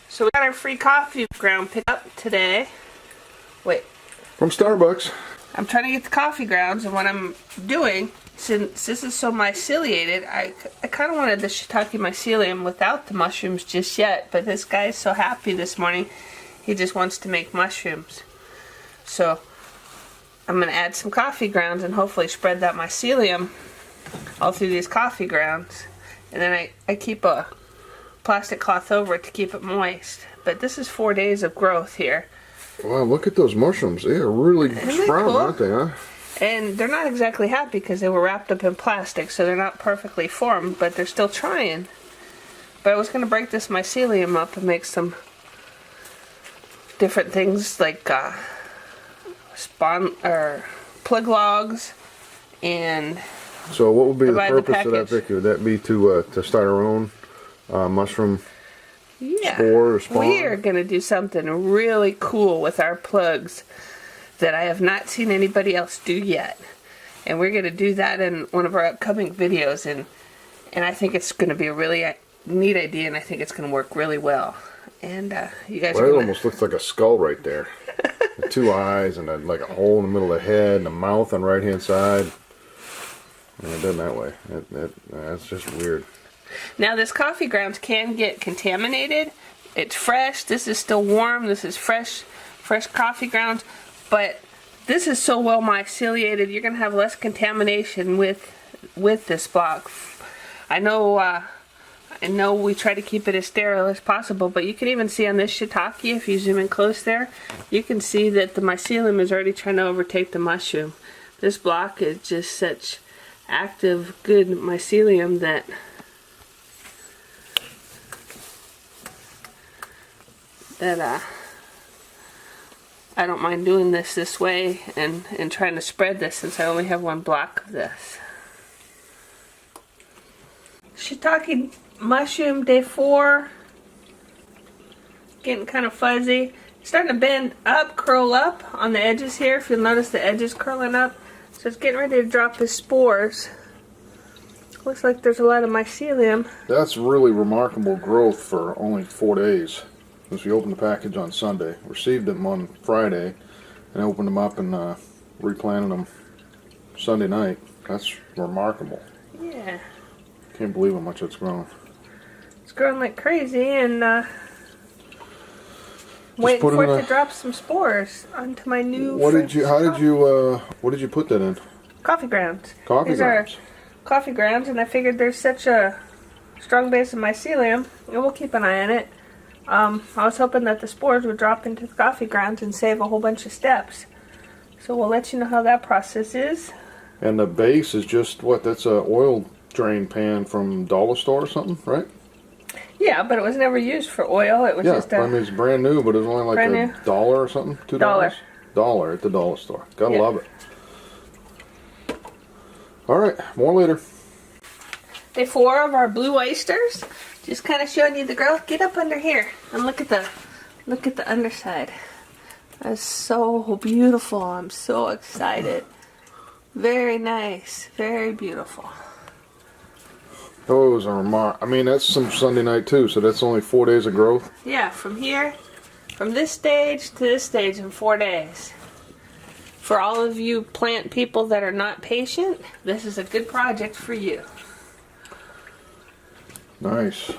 So we got our free coffee ground picked up today. Wait. From Starbucks. I'm trying to get the coffee grounds, and what I'm doing, since this is so myceliated, I kind of wanted the shiitake mycelium without the mushrooms just yet, but this guy's so happy this morning, he just wants to make mushrooms. So I'm going to add some coffee grounds and hopefully spread that mycelium all through these coffee grounds. And then I keep a plastic cloth over it to keep it moist. But this is 4 days of growth here. Wow, look at those mushrooms. They are really sprouting, cool? aren't they, huh? And they're not exactly happy because they were wrapped up in plastic, so they're not perfectly formed, but they're still trying. But I was going to break this mycelium up and make some different things like plug logs and... So what would be the purpose of that, Vicky? Would that be to start our own mushroom spore or spawn? We are going to do something really cool with our plugs that I have not seen anybody else do yet. And we're going to do that in one of our upcoming videos. And I think it's going to be a really neat idea, and I think it's going to work really well. And you guys it almost looks like a skull right there. The 2 eyes and like a hole in the middle of the head and a mouth on the right-hand side. And it doesn't that way. That's just weird. Now this coffee grounds can get contaminated. It's fresh. This is still warm. This is fresh coffee grounds. But this is so well myceliated, you're going to have less contamination with this block. I know we try to keep it as sterile as possible, but you can even see on this shiitake, if you zoom in close there, you can see that the mycelium is already trying to overtake the mushroom. This block is just such active, good mycelium that I don't mind doing this way and trying to spread this since I only have one block of this. Shiitake mushroom day 4. Getting kind of fuzzy. Starting to bend up, curl up on the edges here. If you'll notice the edges curling up. So it's getting ready to drop his spores. Looks like there's a lot of mycelium. That's really remarkable growth for only 4 days. Since we opened the package on Sunday, received them on Friday, and opened them up and replanted them Sunday night. That's remarkable. Yeah. Can't believe how much it's grown. It's growing like crazy, and waiting for it to drop some spores onto my new. What did you put that in? Coffee grounds. Coffee These grounds. are coffee grounds, and I figured there's such a strong base of mycelium, and we'll keep an eye on it. I was hoping that the spores would drop into the coffee grounds and save a whole bunch of steps. So we'll let you know how that process is. And the base is just what? That's a oil drain pan from dollar store or something, right? Yeah, but it was never used for oil. It was just I mean, it's brand new, but it was only like $1 or something. $2. $1 at the dollar store. Gotta love it. All right, more later. Day 4 of our blue oysters. Just kind of showing you the growth. Get up under here and look at the underside. That's so beautiful. I'm so excited. Very nice. Very beautiful. Those are I mean, that's some Sunday night too, so that's only 4 days of growth? Yeah, from this stage to this stage in 4 days. For all of you plant people that are not patient, this is a good project for you. Nice.